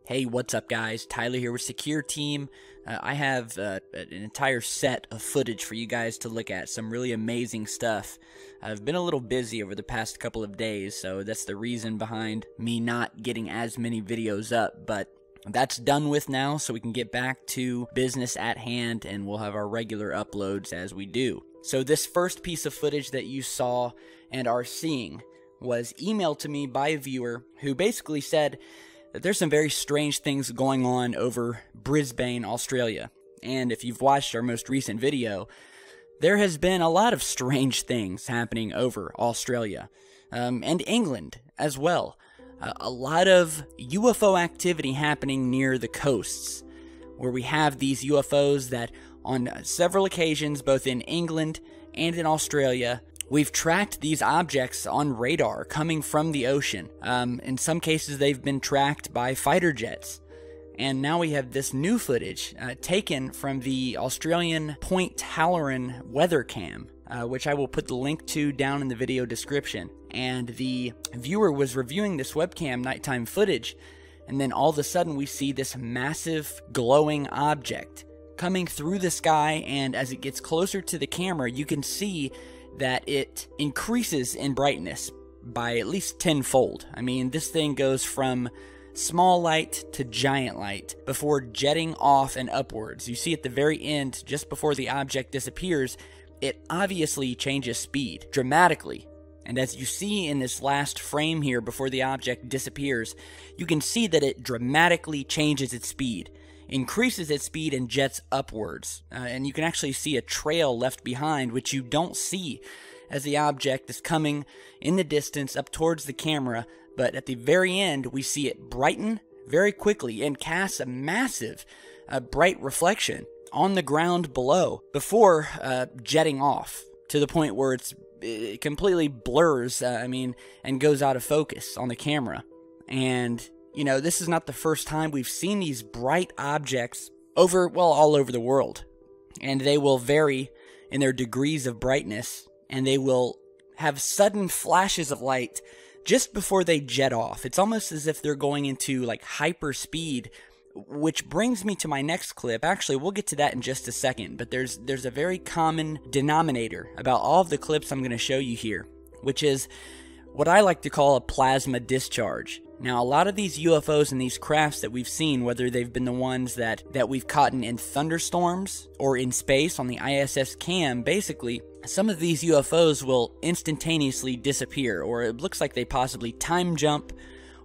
Hey, what's up guys? Tyler here with Secureteam. I have an entire set of footage for you guys to look at, some really amazing stuff. I've been a little busy over the past couple of days, so that's the reason behind me not getting as many videos up, but that's done with now, so we can get back to business at hand and we'll have our regular uploads as we do. So this first piece of footage that you saw and are seeing was emailed to me by a viewer who basically said that there's some very strange things going on over Brisbane, Australia. And if you've watched our most recent video, there has been a lot of strange things happening over Australia, and England as well. A lot of UFO activity happening near the coasts, where we have these UFOs that on several occasions, both in England and in Australia, we've tracked these objects on radar coming from the ocean. In some cases, they've been tracked by fighter jets. And now we have this new footage taken from the Australian Point Halloran weather cam, which I will put the link to down in the video description. And the viewer was reviewing this webcam nighttime footage, and then all of a sudden we see this massive glowing object coming through the sky, and as it gets closer to the camera, you can see that it increases in brightness by at least tenfold. I mean, this thing goes from small light to giant light before jetting off and upwards. You see at the very end, just before the object disappears, it obviously changes speed dramatically. And as you see in this last frame here before the object disappears, you can see that it dramatically changes its speed, increases its speed, and jets upwards. And you can actually see a trail left behind, which you don't see as the object is coming in the distance up towards the camera. But at the very end, we see it brighten very quickly and cast a massive bright reflection on the ground below before jetting off to the point where it completely blurs, and goes out of focus on the camera. And you know, this is not the first time we've seen these bright objects all over the world. And they will vary in their degrees of brightness, and they will have sudden flashes of light just before they jet off. It's almost as if they're going into like hyper speed, which brings me to my next clip. Actually, we'll get to that in just a second, but there's a very common denominator about all of the clips I'm going to show you here, which is what I like to call a plasma discharge. Now, a lot of these UFOs and these crafts that we've seen, whether they've been the ones that we've caught in thunderstorms or in space on the ISS cam, basically, some of these UFOs will instantaneously disappear, or it looks like they possibly time jump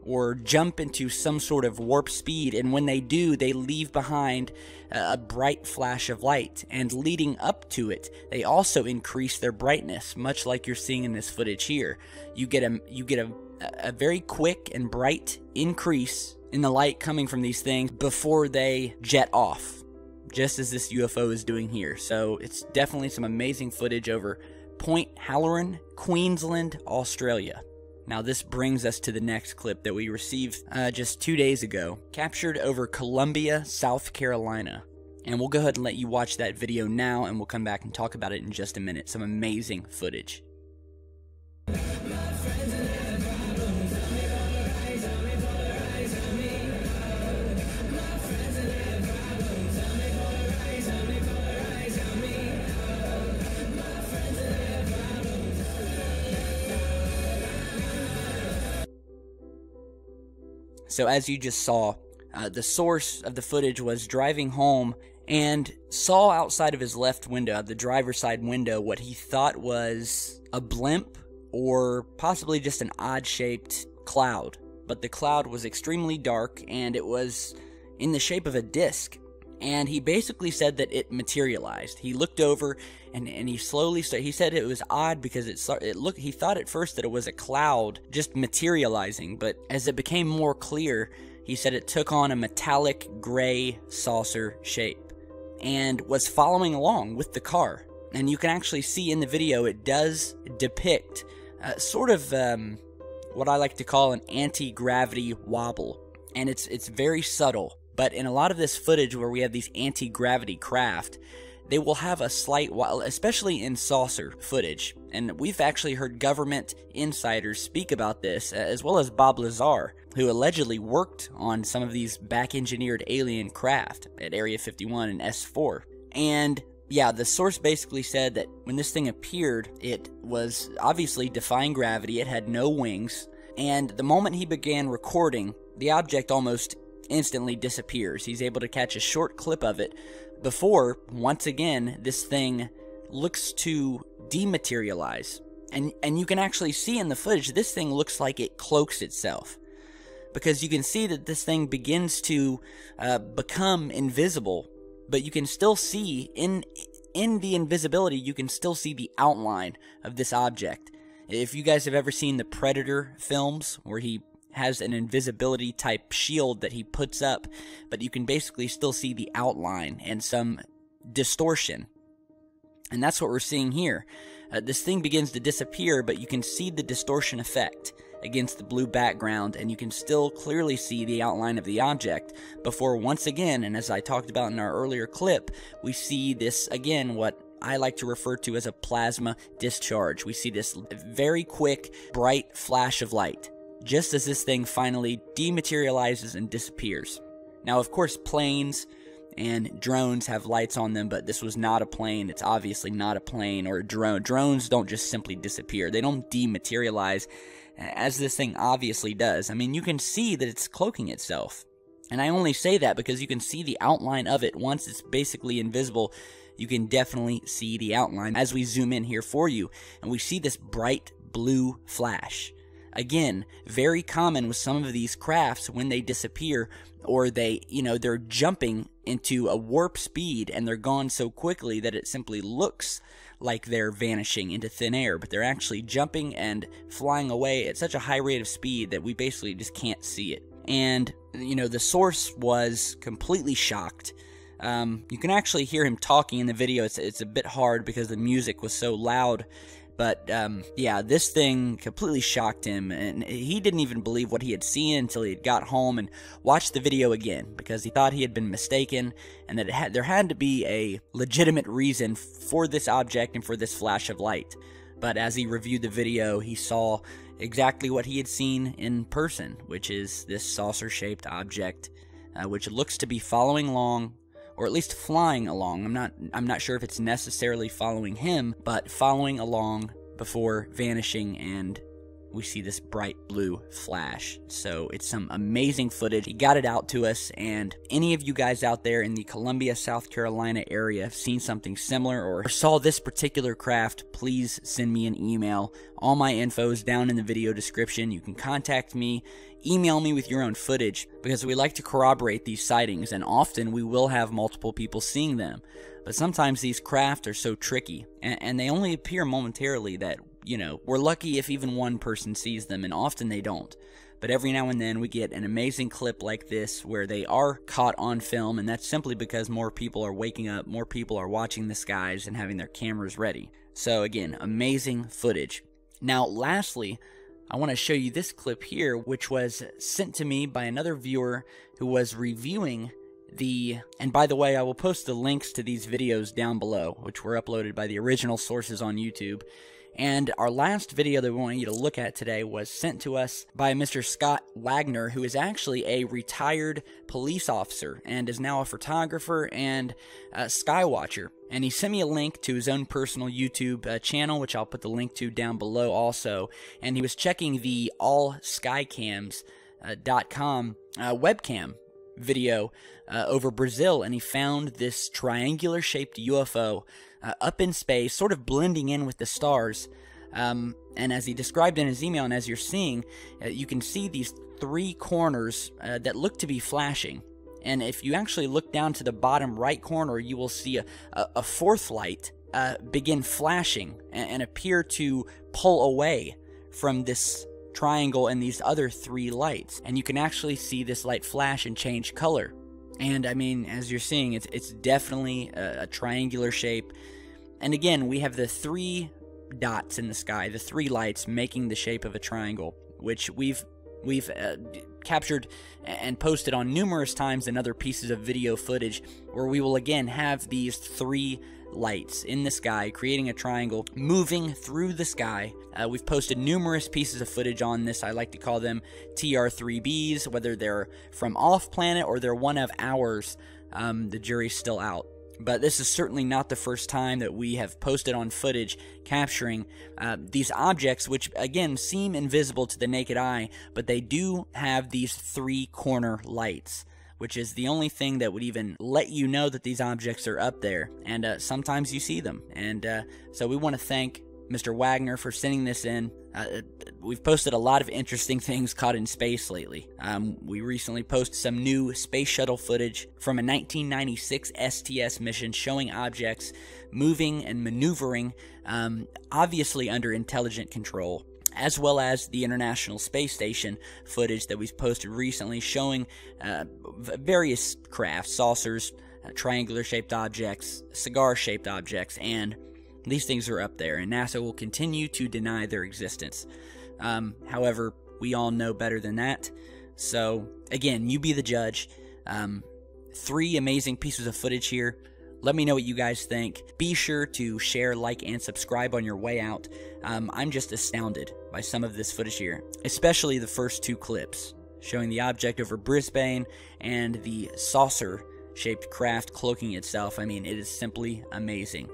or jump into some sort of warp speed, and when they do, they leave behind a bright flash of light, and leading up to it, they also increase their brightness, much like you're seeing in this footage here. You get a very quick and bright increase in the light coming from these things before they jet off, just as this UFO is doing here. So it's definitely some amazing footage over Point Halloran, Queensland, Australia. Now this brings us to the next clip that we received just 2 days ago, captured over Columbia, South Carolina. And we'll go ahead and let you watch that video now, and we'll come back and talk about it in just a minute. Some amazing footage. So as you just saw, the source of the footage was driving home and saw outside of his left window, the driver's side window, what he thought was a blimp or possibly just an odd-shaped cloud. But the cloud was extremely dark, and it was in the shape of a disc. And he basically said that it materialized. He looked over, and he slowly started. He said it was odd because he thought at first that it was a cloud just materializing, but as it became more clear, he said it took on a metallic gray saucer shape and was following along with the car. And you can actually see in the video it does depict sort of what I like to call an anti-gravity wobble, and it's very subtle. But in a lot of this footage where we have these anti-gravity craft, they will have a slight, while, especially in saucer footage. And we've actually heard government insiders speak about this, as well as Bob Lazar, who allegedly worked on some of these back-engineered alien craft at Area 51 and S4. And yeah, the source basically said that when this thing appeared, it was obviously defying gravity, it had no wings, and the moment he began recording, the object almost instantly disappears. He's able to catch a short clip of it before, once again, this thing looks to dematerialize. And you can actually see in the footage, this thing looks like it cloaks itself. Because you can see that this thing begins to become invisible, but you can still see, in the invisibility, you can still see the outline of this object. If you guys have ever seen the Predator films, where he has an invisibility type shield that he puts up, but you can basically still see the outline and some distortion. And that's what we're seeing here. This thing begins to disappear, but you can see the distortion effect against the blue background, and you can still clearly see the outline of the object before once again, and as I talked about in our earlier clip, we see this again, what I like to refer to as a plasma discharge. We see this very quick, bright flash of light, just as this thing finally dematerializes and disappears. Now, of course, planes and drones have lights on them, but this was not a plane. It's obviously not a plane or a drone. Drones don't just simply disappear. They don't dematerialize, as this thing obviously does. I mean, you can see that it's cloaking itself. And I only say that because you can see the outline of it. Once it's basically invisible, you can definitely see the outline as we zoom in here for you. And we see this bright blue flash. Again, very common with some of these crafts when they disappear, or they're jumping into a warp speed and they're gone so quickly that it simply looks like they're vanishing into thin air, but they're actually jumping and flying away at such a high rate of speed that we basically just can't see it. And, the source was completely shocked. You can actually hear him talking in the video. It's a bit hard because the music was so loud. But, yeah, this thing completely shocked him, and he didn't even believe what he had seen until he had got home and watched the video again, because he thought he had been mistaken, and that there had to be a legitimate reason for this object and for this flash of light. But as he reviewed the video, he saw exactly what he had seen in person, which is this saucer-shaped object, which looks to be following along, or at least flying along. I'm not sure if it's necessarily following him, but following along before vanishing, and we see this bright blue flash. So it's some amazing footage. He got it out to us, and any of you guys out there in the Columbia, South Carolina area have seen something similar or saw this particular craft, please send me an email. All my info is down in the video description. You can contact me, email me with your own footage, because we like to corroborate these sightings, and often we will have multiple people seeing them. But sometimes these craft are so tricky, and they only appear momentarily that, we're lucky if even one person sees them, and often they don't. But every now and then we get an amazing clip like this where they are caught on film, and that's simply because more people are waking up, more people are watching the skies and having their cameras ready. So again, amazing footage. Now, lastly, I want to show you this clip here, which was sent to me by another viewer who was reviewing and by the way, I will post the links to these videos down below, which were uploaded by the original sources on YouTube. And our last video that we want you to look at today was sent to us by Mr. Scott Wagner, who is actually a retired police officer and is now a photographer and a skywatcher. And he sent me a link to his own personal YouTube channel, which I'll put the link to down below also. And he was checking the allskycams.com webcam video over Brazil, and he found this triangular-shaped UFO up in space, sort of blending in with the stars. And as he described in his email, and as you're seeing, you can see these three corners that look to be flashing. And if you actually look down to the bottom right corner, you will see a fourth light begin flashing and appear to pull away from this triangle and these other three lights. And you can actually see this light flash and change color. And I mean, as you're seeing, it's definitely a triangular shape. And again, we have the three dots in the sky, the three lights making the shape of a triangle, which we've captured and posted on numerous times in other pieces of video footage, where we will again have these three lights in the sky, creating a triangle, moving through the sky. We've posted numerous pieces of footage on this. I like to call them TR3Bs, whether they're from off-planet or they're one of ours. The jury's still out. But this is certainly not the first time that we have posted on footage capturing these objects, which again seem invisible to the naked eye, but they do have these 3-corner lights, which is the only thing that would even let you know that these objects are up there. And sometimes you see them. And so we want to thank Mr. Wagner for sending this in. We've posted a lot of interesting things caught in space lately. We recently posted some new space shuttle footage from a 1996 STS mission showing objects moving and maneuvering, obviously under intelligent control, as well as the International Space Station footage that we've posted recently showing various crafts, saucers, triangular-shaped objects, cigar-shaped objects, and these things are up there, and NASA will continue to deny their existence. However, we all know better than that. So, again, you be the judge. 3 amazing pieces of footage here. Let me know what you guys think. Be sure to share, like, and subscribe on your way out. I'm just astounded by some of this footage here, especially the first 2 clips, showing the object over Brisbane and the saucer-shaped craft cloaking itself. I mean, it is simply amazing.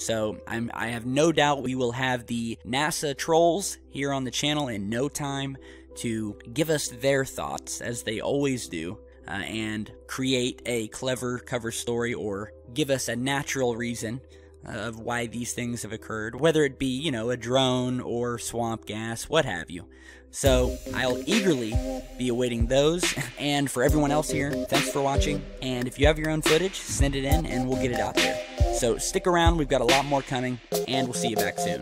So I have no doubt we will have the NASA trolls here on the channel in no time to give us their thoughts, as they always do, and create a clever cover story or give us a natural reason of why these things have occurred, whether it be, you know, a drone or swamp gas, what have you. So I'll eagerly be awaiting those. And for everyone else here, thanks for watching. And if you have your own footage, send it in and we'll get it out there. So stick around, we've got a lot more coming, and we'll see you back soon.